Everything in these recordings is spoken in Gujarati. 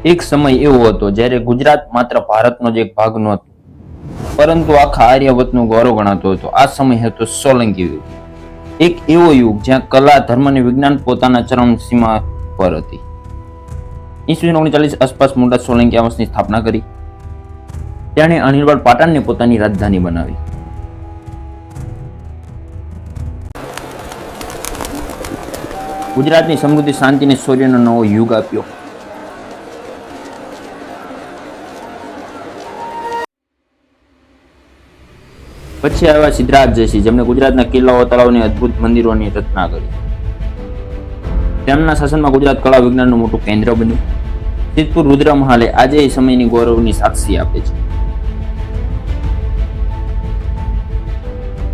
એક સમય એવો હતો જ્યારે ગુજરાત માત્ર ભારતનો જ એક ભાગ નહોતો, પરંતુ આખા આર્યવતનું ગૌરવ ગણાતો હતો. આ સમય હતો સોલંકી યુગ. એક એવો યુગ જ્યાં કલા, ધર્મ અને વિજ્ઞાન પોતાના ચરમસીમા પર હતી. ઈસવીસન 39 આસપાસ મોટા સોલંકી વંશની સ્થાપના કરી. તેણે અણહિલવાડ પાટણને પોતાની રાજધાની બનાવી. ગુજરાતની સમૃદ્ધિ, શાંતિ અને શૌર્યનો નવો યુગ આપ્યો. પછી આવ્યા સિદ્ધરાજ જયસિંહ, જેમણે ગુજરાતના કિલ્લાઓ, તળાવોની અદ્ભુત મંદિરોની રચના કરી. તેમના શાસનમાં ગુજરાત કળા વિજ્ઞાનનું મોટું કેન્દ્ર બન્યું. સિદ્ધપુર રુદ્ર મહાલે આજે એ સમયની ગૌરવની સાક્ષી આપે છે.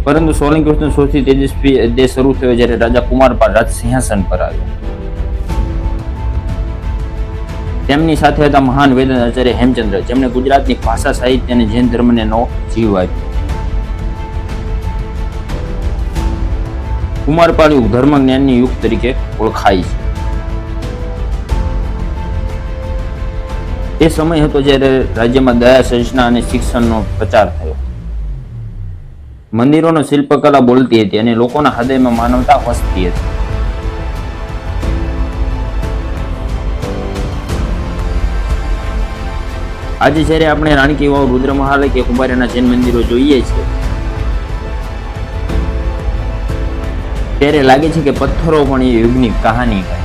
પરંતુ સોલંકી વંશનો સૌથી તેજસ્વી અધ્યાય શરૂ થયો જ્યારે રાજા કુમારપાળ રાજ સિંહાસન પર આવ્યા. તેમની સાથે હતા મહાન વેદાંત આચાર્ય હેમચંદ્ર, જેમણે ગુજરાતની ભાષા, સાહિત્ય અને જૈન ધર્મને નવો જીવ આપ્યો. કુમારપાળ યુગ ધર્મ જ્ઞાનની યુગ તરીકે ઓળખાય છે. એ સમય હતો જ્યારે રાજ્યમાં દયા, સર્જના અને શિક્ષણનો પ્રચાર થયો. મંદિરોનો શિલ્પકલા બોલતી હતી અને લોકોના હૃદયમાં માનવતા વસતી હતી. આજે જ્યારે આપણે રાણી કી વાવ, રુદ્ર મહાલ કે કુંભારિયાના જૈન મંદિરો જોઈએ છીએ, ત્યારે લાગે છે કે પથ્થરો પણ એ યુગની કહાની કહે.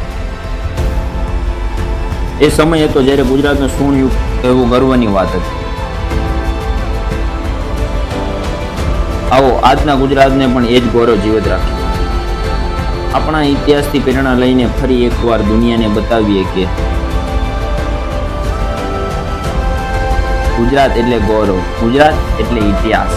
એ સમય હતો જ્યારે ગુજરાતનો સુવર્ણ યુગ એવું ગર્વની વાત હતી. આવો આજના ગુજરાતને પણ એ જ ગૌરવ જીવત રાખીએ. આપણા ઇતિહાસથી પ્રેરણા લઈને ફરી એકવાર દુનિયાને બતાવીએ કે ગુજરાત એટલે ગૌરવ, ગુજરાત એટલે ઇતિહાસ.